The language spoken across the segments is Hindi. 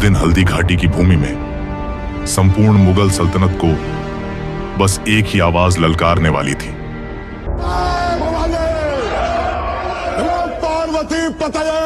दिन हल्दी घाटी की भूमि में संपूर्ण मुगल सल्तनत को बस एक ही आवाज ललकारने वाली थी। पार्वती पतये।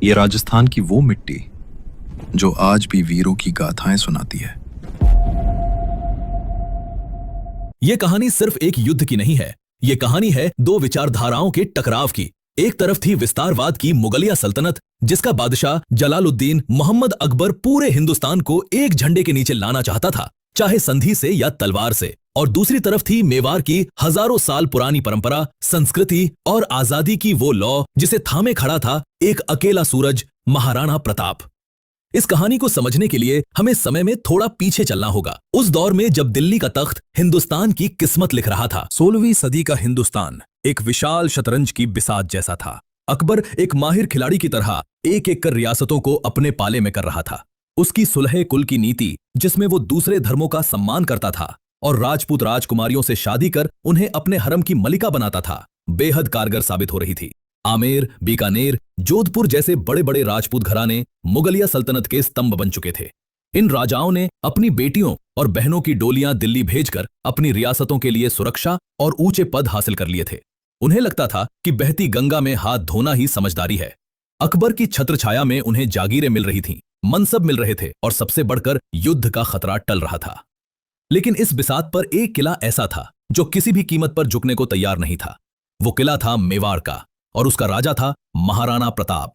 ये राजस्थान की वो मिट्टी जो आज भी वीरों की गाथाएं सुनाती है। ये कहानी सिर्फ एक युद्ध की नहीं है, ये कहानी है दो विचारधाराओं के टकराव की। एक तरफ थी विस्तारवाद की मुगलिया सल्तनत, जिसका बादशाह जलालुद्दीन मोहम्मद अकबर पूरे हिंदुस्तान को एक झंडे के नीचे लाना चाहता था, चाहे संधि से या तलवार से। और दूसरी तरफ थी मेवाड़ की हजारों साल पुरानी परंपरा, संस्कृति और आजादी की वो लौ जिसे थामे खड़ा था एक अकेला सूरज, महाराणा प्रताप। इस कहानी को समझने के लिए हमें समय में थोड़ा पीछे चलना होगा, उस दौर में जब दिल्ली का तख्त हिंदुस्तान की किस्मत लिख रहा था। 16वीं सदी का हिंदुस्तान एक विशाल शतरंज की बिसात जैसा था। अकबर एक माहिर खिलाड़ी की तरह एक एक कर रियासतों को अपने पाले में कर रहा था। उसकी सुलह कुल की नीति, जिसमें वो दूसरे धर्मों का सम्मान करता था और राजपूत राजकुमारियों से शादी कर उन्हें अपने हरम की मलिका बनाता था, बेहद कारगर साबित हो रही थी। आमेर, बीकानेर, जोधपुर जैसे बड़े बड़े राजपूत घराने मुगलिया सल्तनत के स्तंभ बन चुके थे। इन राजाओं ने अपनी बेटियों और बहनों की डोलियां दिल्ली भेजकर अपनी रियासतों के लिए सुरक्षा और ऊंचे पद हासिल कर लिए थे। उन्हें लगता था कि बहती गंगा में हाथ धोना ही समझदारी है। अकबर की छत्रछाया में उन्हें जागीरें मिल रही थीं, मनसब मिल रहे थे और सबसे बढ़कर युद्ध का खतरा टल रहा था। लेकिन इस बिसात पर एक किला ऐसा था जो किसी भी कीमत पर झुकने को तैयार नहीं था। वो किला था मेवाड़ का और उसका राजा था महाराणा प्रताप।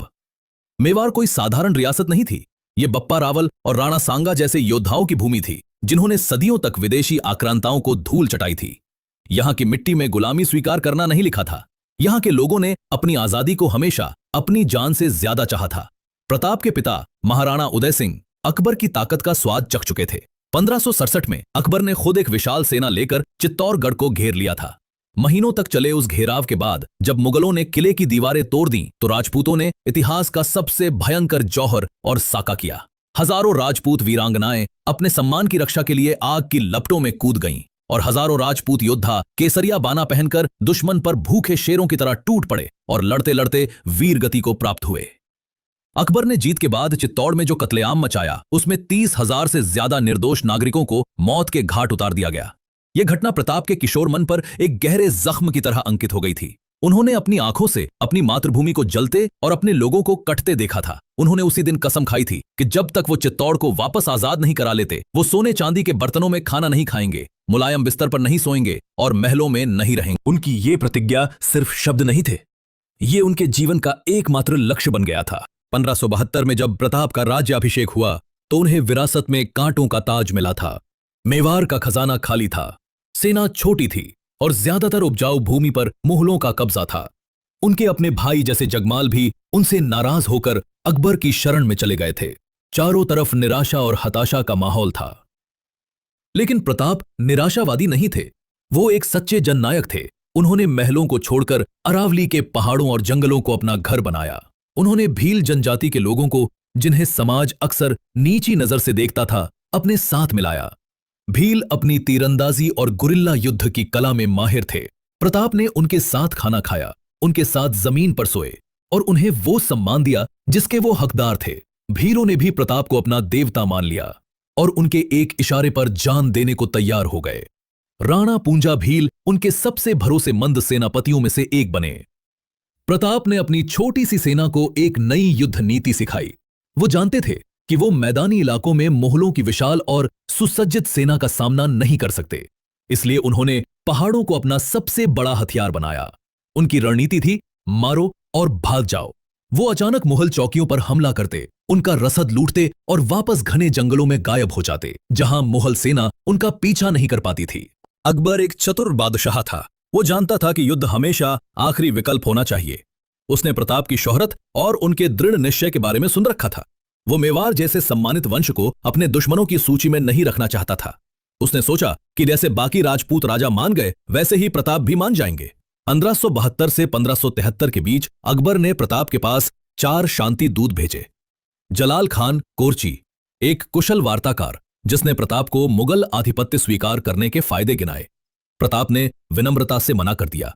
मेवाड़ कोई साधारण रियासत नहीं थी, ये बप्पा रावल और राणा सांगा जैसे योद्धाओं की भूमि थी, जिन्होंने सदियों तक विदेशी आक्रांताओं को धूल चटाई थी। यहां की मिट्टी में गुलामी स्वीकार करना नहीं लिखा था। यहां के लोगों ने अपनी आजादी को हमेशा अपनी जान से ज्यादा चाहा था। प्रताप के पिता महाराणा उदय सिंह अकबर की ताकत का स्वाद चख चुके थे। 1567 में अकबर ने खुद एक विशाल सेना लेकर चित्तौड़गढ़ को घेर लिया था। महीनों तक चले उस घेराव के बाद जब मुगलों ने किले की दीवारें तोड़ दी तो राजपूतों ने इतिहास का सबसे भयंकर जौहर और साका किया। हजारों राजपूत वीरांगनाएं अपने सम्मान की रक्षा के लिए आग की लपटों में कूद गईं और हजारों राजपूत योद्धा केसरिया बाना पहनकर दुश्मन पर भूखे शेरों की तरह टूट पड़े और लड़ते लड़ते वीर गति को प्राप्त हुए। अकबर ने जीत के बाद चित्तौड़ में जो कत्लेआम मचाया, उसमें 30,000 से ज्यादा निर्दोष नागरिकों को मौत के घाट उतार दिया गया। यह घटना प्रताप के किशोर मन पर एक गहरे जख्म की तरह अंकित हो गई थी। उन्होंने अपनी आंखों से अपनी मातृभूमि को जलते और अपने लोगों को कटते देखा था। उन्होंने उसी दिन कसम खाई थी कि जब तक वो चित्तौड़ को वापस आजाद नहीं करा लेते, वो सोने चांदी के बर्तनों में खाना नहीं खाएंगे, मुलायम बिस्तर पर नहीं सोएंगे और महलों में नहीं रहेंगे। उनकी ये प्रतिज्ञा सिर्फ शब्द नहीं थे, ये उनके जीवन का एकमात्र लक्ष्य बन गया था। 1572 में जब प्रताप का राज्याभिषेक हुआ तो उन्हें विरासत में कांटों का ताज मिला था। मेवाड़ का खजाना खाली था, सेना छोटी थी और ज्यादातर उपजाऊ भूमि पर मुगलों का कब्जा था। उनके अपने भाई जैसे जगमाल भी उनसे नाराज होकर अकबर की शरण में चले गए थे। चारों तरफ निराशा और हताशा का माहौल था। लेकिन प्रताप निराशावादी नहीं थे, वो एक सच्चे जननायक थे। उन्होंने महलों को छोड़कर अरावली के पहाड़ों और जंगलों को अपना घर बनाया। उन्होंने भील जनजाति के लोगों को, जिन्हें समाज अक्सर नीची नजर से देखता था, अपने साथ मिलाया। भील अपनी तीरंदाजी और गुरिल्ला युद्ध की कला में माहिर थे। प्रताप ने उनके साथ खाना खाया, उनके साथ जमीन पर सोए और उन्हें वो सम्मान दिया जिसके वो हकदार थे। भीलों ने भी प्रताप को अपना देवता मान लिया और उनके एक इशारे पर जान देने को तैयार हो गए। राणा पूंजा भील उनके सबसे भरोसेमंद सेनापतियों में से एक बने। प्रताप ने अपनी छोटी सी सेना को एक नई युद्ध नीति सिखाई। वो जानते थे कि वो मैदानी इलाकों में मुगलों की विशाल और सुसज्जित सेना का सामना नहीं कर सकते। इसलिए उन्होंने पहाड़ों को अपना सबसे बड़ा हथियार बनाया। उनकी रणनीति थी मारो और भाग जाओ। वो अचानक मुगल चौकियों पर हमला करते, उनका रसद लूटते और वापस घने जंगलों में गायब हो जाते, जहां मुगल सेना उनका पीछा नहीं कर पाती थी। अकबर एक चतुर बादशाह था। वो जानता था कि युद्ध हमेशा आखिरी विकल्प होना चाहिए। उसने प्रताप की शोहरत और उनके दृढ़ निश्चय के बारे में सुन रखा था। वो मेवाड़ जैसे सम्मानित वंश को अपने दुश्मनों की सूची में नहीं रखना चाहता था। उसने सोचा कि जैसे बाकी राजपूत राजा मान गए, वैसे ही प्रताप भी मान जाएंगे। 1572 से 1573 के बीच अकबर ने प्रताप के पास 4 शांति दूत भेजे। जलाल खान कोरची, एक कुशल वार्ताकार जिसने प्रताप को मुगल आधिपत्य स्वीकार करने के फायदे गिनाए। प्रताप ने विनम्रता से मना कर दिया।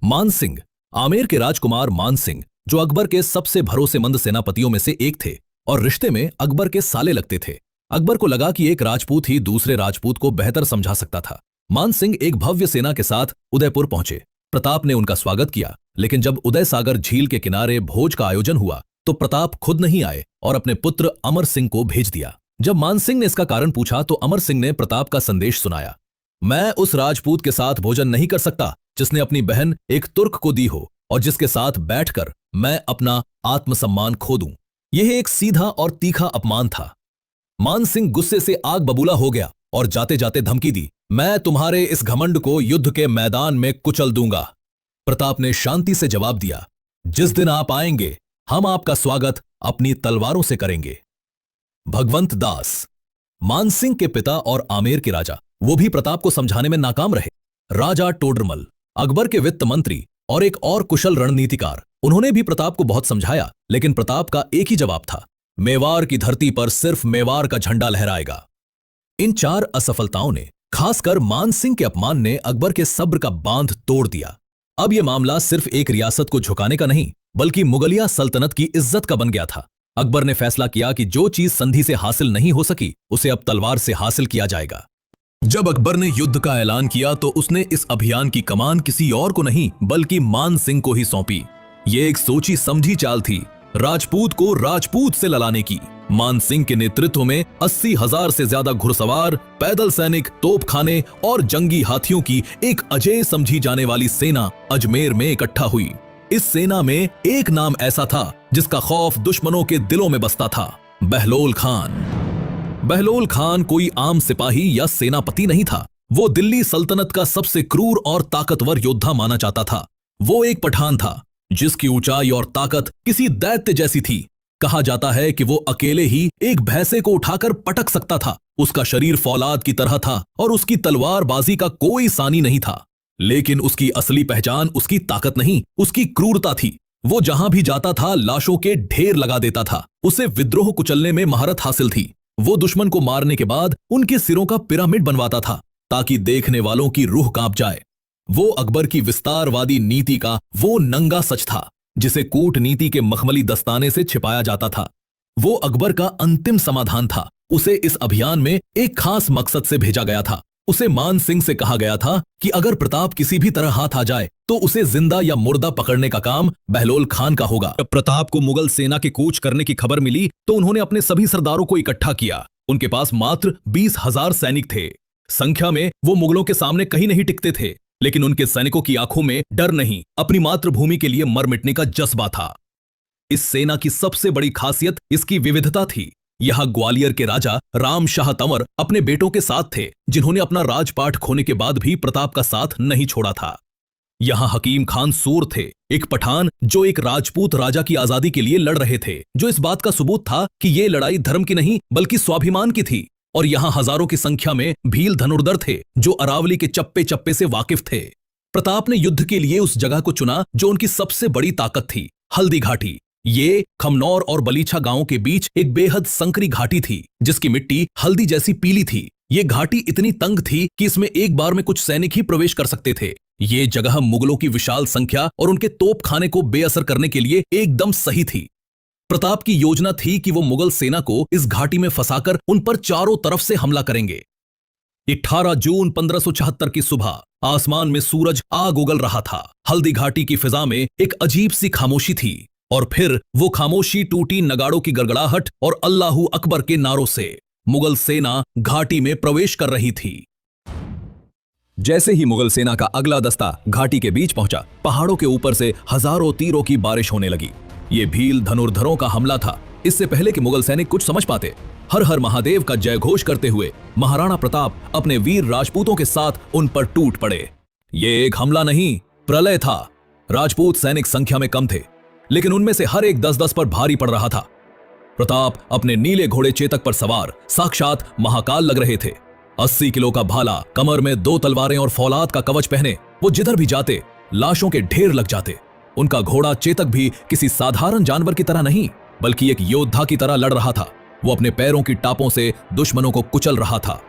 मान सिंह, आमेर के राजकुमार मान सिंह, जो अकबर के सबसे भरोसेमंद सेनापतियों में से एक थे और रिश्ते में अकबर के साले लगते थे। अकबर को लगा कि एक राजपूत ही दूसरे राजपूत को बेहतर समझा सकता था। मान सिंह एक भव्य सेना के साथ उदयपुर पहुंचे। प्रताप ने उनका स्वागत किया, लेकिन जब उदय सागर झील के किनारे भोज का आयोजन हुआ तो प्रताप खुद नहीं आए और अपने पुत्र अमर सिंह को भेज दिया। जब मान सिंह ने इसका कारण पूछा तो अमर सिंह ने प्रताप का संदेश सुनाया। मैं उस राजपूत के साथ भोजन नहीं कर सकता जिसने अपनी बहन एक तुर्क को दी हो और जिसके साथ बैठकर मैं अपना आत्मसम्मान खो दूं। यह एक सीधा और तीखा अपमान था। मान सिंह गुस्से से आग बबूला हो गया और जाते जाते धमकी दी, मैं तुम्हारे इस घमंड को युद्ध के मैदान में कुचल दूंगा। प्रताप ने शांति से जवाब दिया, जिस दिन आप आएंगे हम आपका स्वागत अपनी तलवारों से करेंगे। भगवंत दास, मान सिंह के पिता और आमेर के राजा, वो भी प्रताप को समझाने में नाकाम रहे। राजा टोडरमल, अकबर के वित्त मंत्री और एक और कुशल रणनीतिकार, उन्होंने भी प्रताप को बहुत समझाया, लेकिन प्रताप का एक ही जवाब था, मेवाड़ की धरती पर सिर्फ मेवाड़ का झंडा लहराएगा। इन 4 असफलताओं ने, खासकर मान सिंह के अपमान ने अकबर के सब्र का बांध तोड़ दिया। अब यह मामला सिर्फ एक रियासत को झुकाने का नहीं, बल्कि मुगलिया सल्तनत की इज्जत का बन गया था। अकबर ने फैसला किया कि जो चीज संधि से हासिल नहीं हो सकी, उसे अब तलवार से हासिल किया जाएगा। जब अकबर ने युद्ध का ऐलान किया तो उसने इस अभियान की कमान किसी और को नहीं, बल्कि मान सिंह को ही सौंपी। ये एक सोची समझी चाल थी, राजपूत को राजपूत से लड़ाने की। मान सिंह के नेतृत्व में 80,000 से ज्यादा घुड़सवार, पैदल सैनिक, तोपखाने और जंगी हाथियों की एक अजेय समझी जाने वाली सेना अजमेर में इकट्ठा हुई। इस सेना में एक नाम ऐसा था जिसका खौफ दुश्मनों के दिलों में बसता था, बहलोल खान। बहलोल खान कोई आम सिपाही या सेनापति नहीं था। वो दिल्ली सल्तनत का सबसे क्रूर और ताकतवर योद्धा माना जाता था। वो एक पठान था जिसकी ऊंचाई और ताकत किसी दैत्य जैसी थी। कहा जाता है कि वो अकेले ही एक भैंसे को उठाकर पटक सकता था। उसका शरीर फौलाद की तरह था और उसकी तलवारबाजी का कोई सानी नहीं था। लेकिन उसकी असली पहचान उसकी ताकत नहीं, उसकी क्रूरता थी। वो जहां भी जाता था लाशों के ढेर लगा देता था। उसे विद्रोह कुचलने में महारत हासिल थी। वो दुश्मन को मारने के बाद उनके सिरों का पिरामिड बनवाता था ताकि देखने वालों की रूह कांप जाए। वो अकबर की विस्तारवादी नीति का वो नंगा सच था जिसे कूटनीति के मखमली दस्ताने से छिपाया जाता था। वो अकबर का अंतिम समाधान था। उसे इस अभियान में एक खास मकसद से भेजा गया था। उसे मान सिंह से कहा गया था कि अगर प्रताप किसी भी तरह हाथ आ जाए तो उसे जिंदा या मुर्दा पकड़ने का काम बहलोल खान का होगा। जब प्रताप को मुगल सेना के कूच करने की खबर मिली तो उन्होंने अपने सभी सरदारों को इकट्ठा किया। उनके पास मात्र 20,000 सैनिक थे। संख्या में वो मुगलों के सामने कहीं नहीं टिकते थे, लेकिन उनके सैनिकों की आंखों में डर नहीं, अपनी मातृभूमि के लिए मर मिटने का जज्बा था। इस सेना की सबसे बड़ी खासियत इसकी विविधता थी। यहां ग्वालियर के राजा राम शाह तंवर अपने बेटों के साथ थे, जिन्होंने अपना राजपाट खोने के बाद भी प्रताप का साथ नहीं छोड़ा था। यहां हकीम खान सूर थे, एक पठान जो एक राजपूत राजा की आजादी के लिए लड़ रहे थे, जो इस बात का सबूत था कि ये लड़ाई धर्म की नहीं बल्कि स्वाभिमान की थी। और यहां हजारों की संख्या में भील धनुर्धर थे जो अरावली के चप्पे चप्पे से वाकिफ थे। प्रताप ने युद्ध के लिए उस जगह को चुना जो उनकी सबसे बड़ी ताकत थी, हल्दी घाटी। ये खमनौर और बलीछा गांवों के बीच एक बेहद संकरी घाटी थी जिसकी मिट्टी हल्दी जैसी पीली थी। ये घाटी इतनी तंग थी कि इसमें एक बार में कुछ सैनिक ही प्रवेश कर सकते थे। ये जगह मुगलों की विशाल संख्या और उनके तोपखाने को बेअसर करने के लिए एकदम सही थी। प्रताप की योजना थी कि वो मुगल सेना को इस घाटी में फंसाकर उन पर चारों तरफ से हमला करेंगे। 18 जून 1576 की सुबह आसमान में सूरज आग उगल रहा था। हल्दी घाटी की फिजा में एक अजीब सी खामोशी थी और फिर वो खामोशी टूटी नगाड़ों की गड़गड़ाहट और अल्लाहू अकबर के नारों से। मुगल सेना घाटी में प्रवेश कर रही थी। जैसे ही मुगल सेना का अगला दस्ता घाटी के बीच पहुंचा, पहाड़ों के ऊपर से हजारों तीरों की बारिश होने लगी। ये भील धनुर्धरों का हमला था। इससे पहले कि मुगल सैनिक कुछ समझ पाते, हर हर महादेव का जय घोष करते हुए महाराणा प्रताप अपने वीर राजपूतों के साथ उन पर टूट पड़े। ये एक हमला नहीं, प्रलय था। राजपूत सैनिक संख्या में कम थे, लेकिन उनमें से हर एक 10-10 पर भारी पड़ रहा था। प्रताप अपने नीले घोड़े चेतक पर सवार साक्षात महाकाल लग रहे थे। 80 किलो का भाला, कमर में 2 तलवारें और फौलाद का कवच पहने वो जिधर भी जाते लाशों के ढेर लग जाते। उनका घोड़ा चेतक भी किसी साधारण जानवर की तरह नहीं, बल्कि एक योद्धा की तरह लड़ रहा था। वो अपने पैरों की टापों से दुश्मनों को कुचल रहा था।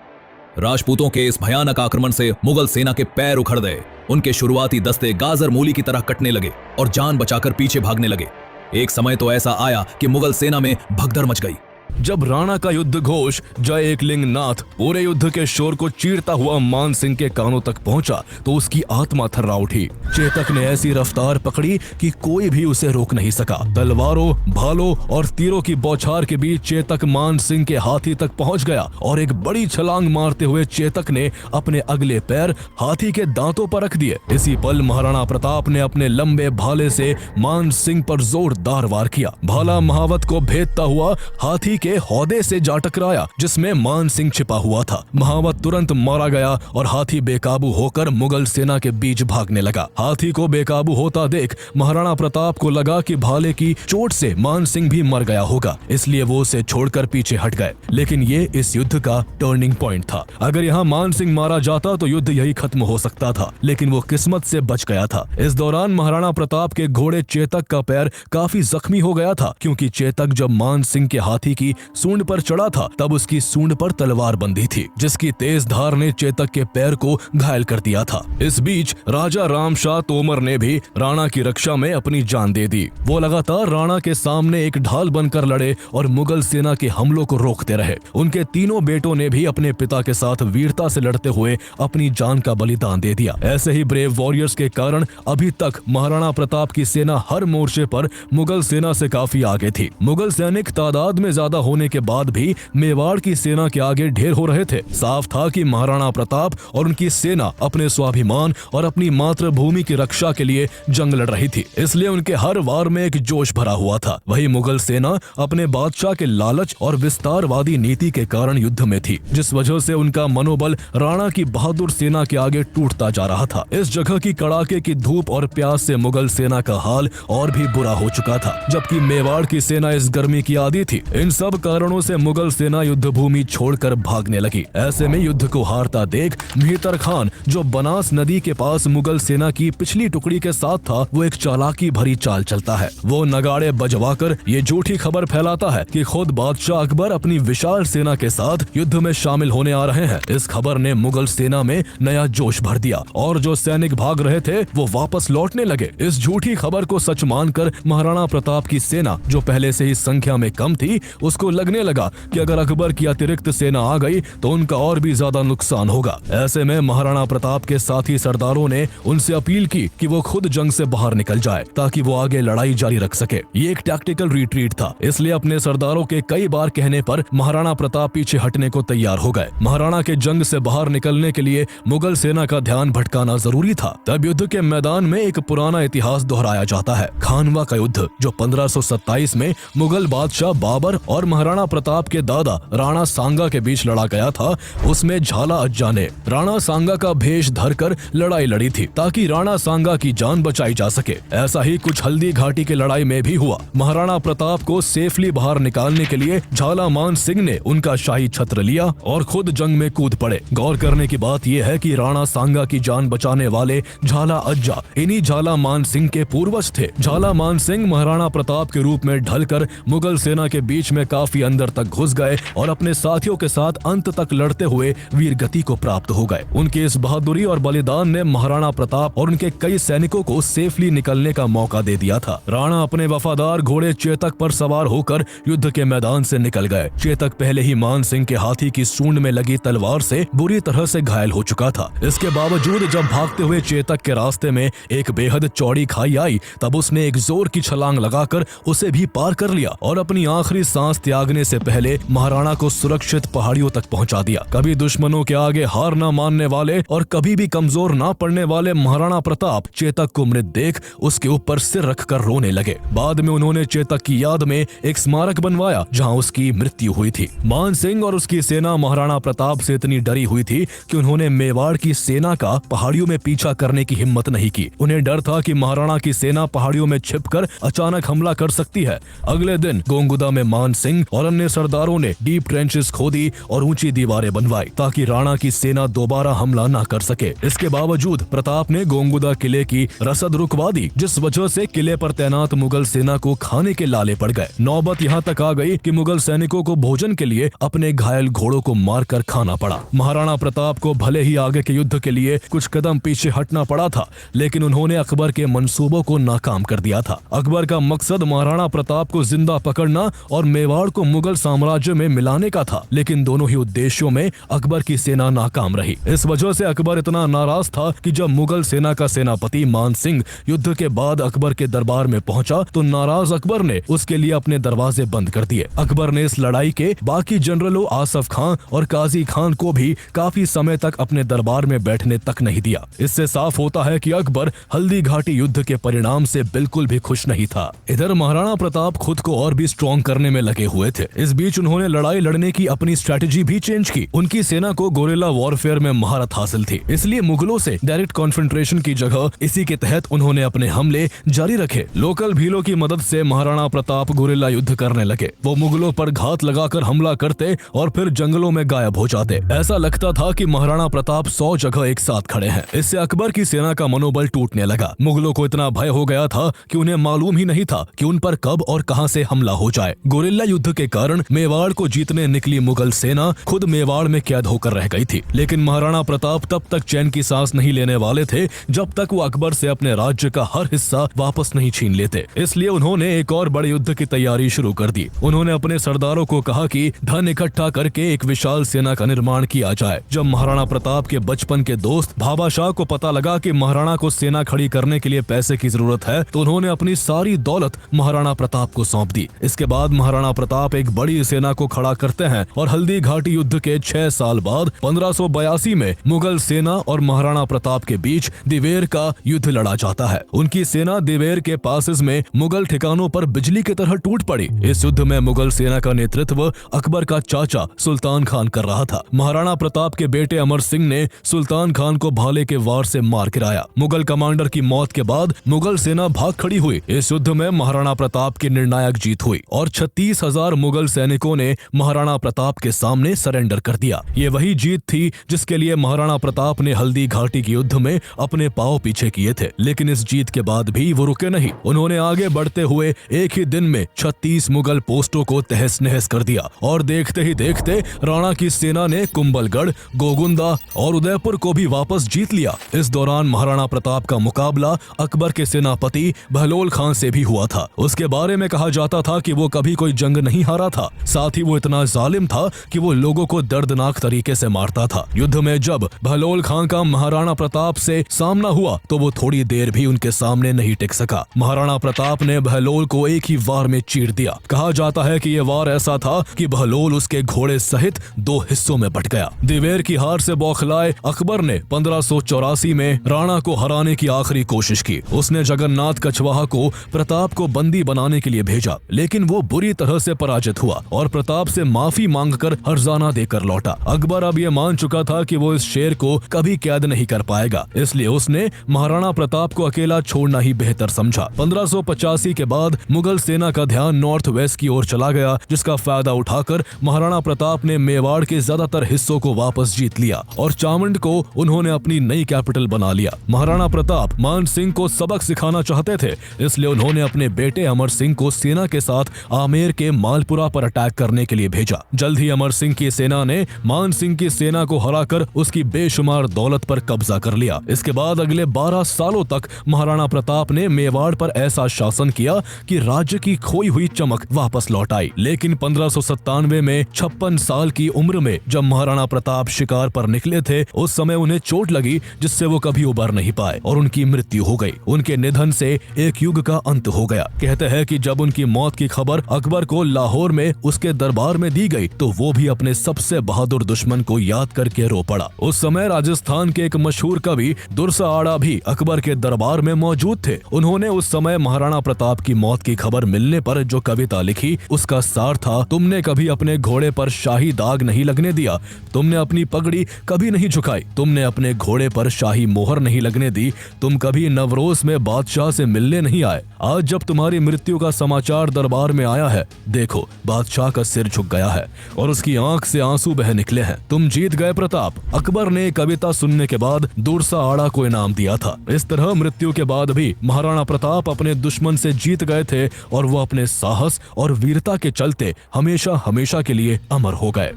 राजपूतों के इस भयानक आक्रमण से मुगल सेना के पैर उखड़ गए। उनके शुरुआती दस्ते गाजर मूली की तरह कटने लगे और जान बचाकर पीछे भागने लगे। एक समय तो ऐसा आया कि मुगल सेना में भगदड़ मच गई। जब राणा का युद्ध घोष जय एकलिंग नाथ पूरे युद्ध के शोर को चीरता हुआ मान सिंह के कानों तक पहुंचा तो उसकी आत्मा थर्रा उठी। चेतक ने ऐसी रफ्तार पकड़ी कि कोई भी उसे रोक नहीं सका। तलवारों, भालों और तीरों की बौछार के बीच चेतक मान सिंह के हाथी तक पहुंच गया और एक बड़ी छलांग मारते हुए चेतक ने अपने अगले पैर हाथी के दांतों पर रख दिए। इसी पल महाराणा प्रताप ने अपने लंबे भाले से मान सिंह पर जोरदार वार किया। भाला महावत को भेदता हुआ हाथी के हौदे से जा टकराया, जिसमें मान सिंह छिपा हुआ था। महावत तुरंत मारा गया और हाथी बेकाबू होकर मुगल सेना के बीच भागने लगा। हाथी को बेकाबू होता देख महाराणा प्रताप को लगा कि भाले की चोट से मान सिंह भी मर गया होगा, इसलिए वो उसे छोड़कर पीछे हट गए। लेकिन ये इस युद्ध का टर्निंग पॉइंट था। अगर यहाँ मान सिंह मारा जाता तो युद्ध यही खत्म हो सकता था, लेकिन वो किस्मत से बच गया था। इस दौरान महाराणा प्रताप के घोड़े चेतक का पैर काफी जख्मी हो गया था, क्योंकि चेतक जब मान सिंह के हाथी की सूंड पर चढ़ा था तब उसकी सूंड पर तलवार बंधी थी, जिसकी तेज धार ने चेतक के पैर को घायल कर दिया था। इस बीच राजा रामशाह तोमर ने भी राणा की रक्षा में अपनी जान दे दी। वो लगातार राणा के सामने एक ढाल बनकर लड़े और मुगल सेना के हमलों को रोकते रहे। उनके तीनों बेटों ने भी अपने पिता के साथ वीरता से लड़ते हुए अपनी जान का बलिदान दे दिया। ऐसे ही ब्रेव वॉरियर्स के कारण अभी तक महाराणा प्रताप की सेना हर मोर्चे पर मुगल सेना से काफी आगे थी। मुगल सैनिक तादाद में ज्यादा होने के बाद भी मेवाड़ की सेना के आगे ढेर हो रहे थे। साफ था कि महाराणा प्रताप और उनकी सेना अपने स्वाभिमान और अपनी मातृभूमि की रक्षा के लिए जंग लड़ रही थी, इसलिए उनके हर वार में एक जोश भरा हुआ था। वही मुगल सेना अपने बादशाह के लालच और विस्तारवादी नीति के कारण युद्ध में थी, जिस वजह से उनका मनोबल राणा की बहादुर सेना के आगे टूटता जा रहा था। इस जगह की कड़ाके की धूप और प्यास से मुगल सेना का हाल और भी बुरा हो चुका था, जबकि मेवाड़ की सेना इस गर्मी की आदी थी। इन सब कारणों से मुगल सेना युद्ध भूमि छोड़कर भागने लगी। ऐसे में युद्ध को हारता देख मेहतर खान, जो बनास नदी के पास मुगल सेना की पिछली टुकड़ी के साथ था, वो एक चालाकी भरी चाल चलता है। वो नगाड़े बजवाकर ये झूठी खबर फैलाता है कि खुद बादशाह अकबर अपनी विशाल सेना के साथ युद्ध में शामिल होने आ रहे हैं। इस खबर ने मुगल सेना में नया जोश भर दिया और जो सैनिक भाग रहे थे वो वापस लौटने लगे। इस झूठी खबर को सच मानकर महाराणा प्रताप की सेना, जो पहले से ही संख्या में कम थी, उसको लगने लगा कि अगर अकबर की अतिरिक्त सेना आ गई तो उनका और भी ज्यादा नुकसान होगा। ऐसे में महाराणा प्रताप के साथी सरदारों ने उनसे अपील की कि वो खुद जंग से बाहर निकल जाए ताकि वो आगे लड़ाई जारी रख सके। ये एक टैक्टिकल रिट्रीट था, इसलिए अपने सरदारों के कई बार कहने पर महाराणा प्रताप पीछे हटने को तैयार हो गए। महाराणा के जंग से बाहर निकलने के लिए मुगल सेना का ध्यान भटकाना जरूरी था। तब युद्ध के मैदान में एक पुराना इतिहास दोहराया जाता है, खानवा का युद्ध, जो 1527 में मुगल बादशाह बाबर और महाराणा प्रताप के दादा राणा सांगा के बीच लड़ा गया था। उसमें झाला अज्जा ने राणा सांगा का भेष धरकर लड़ाई लड़ी थी ताकि राणा सांगा की जान बचाई जा सके। ऐसा ही कुछ हल्दी घाटी की लड़ाई में भी हुआ। महाराणा प्रताप को सेफली बाहर निकालने के लिए झाला मान सिंह ने उनका शाही छत्र लिया और खुद जंग में कूद पड़े। गौर करने की बात यह है कि राणा सांगा की जान बचाने वाले झाला अज्जा इन्हीं झाला मान सिंह के पूर्वज थे। झाला मान सिंह महाराणा प्रताप के रूप में ढलकर मुगल सेना के बीच में काफी अंदर तक घुस गए और अपने साथियों के साथ अंत तक लड़ते हुए वीर गति को प्राप्त हो गए। उनके इस बहादुरी और बलिदान ने महाराणा प्रताप और उनके कई सैनिकों को सेफली निकलने का मौका दे दिया था। राणा अपने वफादार घोड़े चेतक पर सवार होकर युद्ध के मैदान से निकल गए। चेतक पहले ही मान सिंह के हाथी की सूंड में लगी तलवार से बुरी तरह से घायल हो चुका था। इसके बावजूद जब भागते हुए चेतक के रास्ते में एक बेहद चौड़ी खाई आई, तब उसने एक जोर की छलांग लगाकर उसे भी पार कर लिया और अपनी आखिरी सांस त्यागने से पहले महाराणा को सुरक्षित पहाड़ियों तक पहुंचा दिया। कभी दुश्मनों के आगे हार न मानने वाले और कभी भी कमजोर ना पड़ने वाले महाराणा प्रताप चेतक को मृत देख उसके ऊपर सिर रखकर रोने लगे। बाद में उन्होंने चेतक की याद में एक स्मारक बनवाया जहां उसकी मृत्यु हुई थी। मान सिंह और उसकी सेना महाराणा प्रताप से इतनी डरी हुई थी कि उन्होंने मेवाड़ की सेना का पहाड़ियों में पीछा करने की हिम्मत नहीं की। उन्हें डर था कि महाराणा की सेना पहाड़ियों में छिपकर अचानक हमला कर सकती है। अगले दिन गोंगुदा में मान सिंह और अन्य सरदारों ने डीप ट्रेंचेस खोदी और ऊंची दीवारें बनवाई ताकि राणा की सेना दोबारा हमला न कर सके। इसके बावजूद प्रताप ने गोंगुदा किले की रसद रुकवा दी, जिस वजह से किले पर तैनात मुगल सेना को खाने के लाले पड़ गए। नौबत यहाँ तक आ गई कि मुगल सैनिकों को भोजन के लिए अपने घायल घोड़ों को मारकर खाना पड़ा। महाराणा प्रताप को भले ही आगे के युद्ध के लिए कुछ कदम पीछे हटना पड़ा था, लेकिन उन्होंने अकबर के मंसूबों को नाकाम कर दिया था। अकबर का मकसद महाराणा प्रताप को जिंदा पकड़ना और मेवाड़ को मुगल साम्राज्य में मिलाने का था, लेकिन दोनों ही उद्देश्यों में अकबर की सेना नाकाम रही। इस वजह से अकबर इतना नाराज था कि जब मुगल सेना का सेनापति मान सिंह युद्ध के बाद अकबर के दरबार में पहुंचा तो नाराज अकबर ने उसके लिए अपने दरवाजे बंद कर दिए। अकबर ने इस लड़ाई के बाकी जनरलों आसफ खान और काजी खान को भी काफी समय तक अपने दरबार में बैठने तक नहीं दिया। इससे साफ होता है कि अकबर हल्दी घाटी युद्ध के परिणाम से बिल्कुल भी खुश नहीं था। इधर महाराणा प्रताप खुद को और भी स्ट्रॉन्ग करने में लगे हुए थे। इस बीच उन्होंने लड़ाई लड़ने की अपनी स्ट्रेटेजी भी चेंज की। उनकी सेना को गोरिल्ला वॉरफेयर में महारत हासिल थी, इसलिए मुगलों से डायरेक्ट कॉन्फ्रंट्रेशन की जगह इसी के तहत उन्होंने अपने हमले जारी रखे। लोकल भीलों की मदद से महाराणा प्रताप गोरिल्ला युद्ध करने लगे। वो मुगलों पर घात लगाकर हमला करते और फिर जंगलों में गायब हो जाते। ऐसा लगता था कि महाराणा प्रताप 100 जगह एक साथ खड़े हैं। इससे अकबर की सेना का मनोबल टूटने लगा। मुगलों को इतना भय हो गया था कि उन्हें मालूम ही नहीं था कि उन पर कब और कहां से हमला हो जाए। गोरिल्ला युद्ध के कारण मेवाड़ को जीतने निकली मुगल सेना खुद मेवाड़ में कैद होकर रह गई थी, लेकिन महाराणा प्रताप तब तक चैन की सांस नहीं लेने वाले थे जब तक वो अकबर से अपने राज्य का हर हिस्सा वापस नहीं छीन लेते। इसलिए उन्होंने एक और बड़े युद्ध की तैयारी शुरू कर दी। उन्होंने अपने सरदारों को कहा कि धन इकट्ठा करके एक विशाल सेना का निर्माण किया जाए। जब महाराणा प्रताप के बचपन के दोस्त भाभा शाह को पता लगा कि महाराणा को सेना खड़ी करने के लिए पैसे की जरूरत है, तो उन्होंने अपनी सारी दौलत महाराणा प्रताप को सौंप दी। इसके बाद महाराणा प्रताप एक बड़ी सेना को खड़ा करते हैं और हल्दी घाटी युद्ध के 6 साल बाद 1582 में मुगल सेना और महाराणा प्रताप के बीच दिवेर का युद्ध लड़ा जाता है। उनकी सेना दिवेर के पासेस में मुगल ठिकानों पर बिजली की तरह टूट पड़ी। इस युद्ध में मुगल सेना का नेतृत्व अकबर का चाचा सुल्तान खान कर रहा था। महाराणा प्रताप के बेटे अमर सिंह ने सुल्तान खान को भाले के वार से मार गिराया। मुगल कमांडर की मौत के बाद मुगल सेना भाग खड़ी हुई। इस युद्ध में महाराणा प्रताप की निर्णायक जीत हुई और 36,000 मुगल सैनिकों ने महाराणा प्रताप के सामने सरेंडर कर दिया। ये वही जीत थी जिसके लिए महाराणा प्रताप ने हल्दी घाटी के युद्ध में अपने पांव पीछे किए थे। लेकिन इस जीत के बाद भी वो रुके नहीं। उन्होंने आगे बढ़ते हुए एक ही दिन में 36 मुगल पोस्टों को तहस नहस कर दिया और देखते ही देखते राणा की सेना ने कुंभलगढ़, गोगुंदा और उदयपुर को भी वापस जीत लिया। इस दौरान महाराणा प्रताप का मुकाबला अकबर के सेनापति बहलोल खान से भी हुआ था। उसके बारे में कहा जाता था कि वो कभी कोई जंग नहीं हारा था, साथ ही वो इतना जालिम था कि वो लोगों को दर्दनाक तरीके से मारता था। युद्ध में जब बहलोल खान का महाराणा प्रताप से सामना हुआ तो वो थोड़ी देर भी उनके सामने नहीं टिक सका। महाराणा प्रताप ने बहलोल को एक ही वार में चीर दिया। कहा जाता है कि ये वार ऐसा था कि बहलोल उसके घोड़े सहित 2 हिस्सों में बट गया। दिवेर की हार से बौखलाए अकबर ने 1584 में राणा को हराने की आखिरी कोशिश की। उसने जगन्नाथ कछवाहा को प्रताप को बंदी बनाने के लिए भेजा, लेकिन वो बुरी तरह से पराजित हुआ और प्रताप से माफी मांगकर हर्जाना देकर लौटा। अकबर अब ये मान चुका था कि वो इस शेर को कभी कैद नहीं कर पाएगा, इसलिए उसने महाराणा प्रताप को अकेला छोड़ना ही बेहतर समझा। 1585 के बाद मुगल सेना का ध्यान नॉर्थ वेस्ट की ओर चला गया, जिसका फायदा उठाकर महाराणा प्रताप ने मेवाड़ के ज्यादातर हिस्सों को वापस जीत लिया और चामुंड को उन्होंने अपनी नई कैपिटल बना लिया। महाराणा प्रताप मान सिंह को सबक सिखाना चाहते थे, इसलिए उन्होंने अपने बेटे अमर सिंह को सेना के साथ आमेर के मालपुरा पर अटैक करने के लिए भेजा। जल्द ही अमर सिंह की सेना ने मान सिंह की सेना को हराकर उसकी बेशुमार दौलत पर कब्जा कर लिया। इसके बाद अगले 12 सालों तक महाराणा प्रताप ने मेवाड़ पर ऐसा शासन किया कि राज्य की खोई हुई चमक वापस लौट आई। लेकिन 1597 में 56 साल की उम्र में जब महाराणा प्रताप शिकार पर निकले थे, उस समय उन्हें चोट लगी जिससे वो कभी उबर नहीं पाए और उनकी मृत्यु हो गई। उनके निधन से एक युग का अंत हो गया। कहते हैं कि जब उनकी मौत की खबर अकबर को लाहौर में उसके दरबार में दी गई तो वो भी अपने सबसे बहादुर दुश्मन को याद करके रो पड़ा। उस समय राजस्थान के एक मशहूर कवि दुर्सा आड़ा भी अकबर के दरबार में मौजूद थे। उन्होंने उस समय महाराणा प्रताप की मौत की खबर मिलने पर जो कविता लिखी उसका सार था, तुमने कभी अपने घोड़े पर शाही दाग नहीं लगने दिया, तुमने अपनी पगड़ी कभी नहीं झुकाई, तुमने अपने घोड़े पर शाही मोहर नहीं लगने दी, तुम कभी नवरोज में बादशाह से मिलने नहीं आए। आज जब तुम्हारी मृत्यु का समाचार दरबार में आया है, देखो बादशाह का सिर झुक गया है और उसकी आंख से आंसू बह निकले हैं। तुम जीत गए प्रताप। अकबर ने कविता सुनने के बाद दुर्सा आड़ा को इनाम दिया था। इस तरह मृत्यु के बाद भी महाराणा प्रताप अपने दुश्मन से जीत गए थे और वो अपने साहस और वीरता के चलते हमेशा हमेशा के लिए अमर हो गए।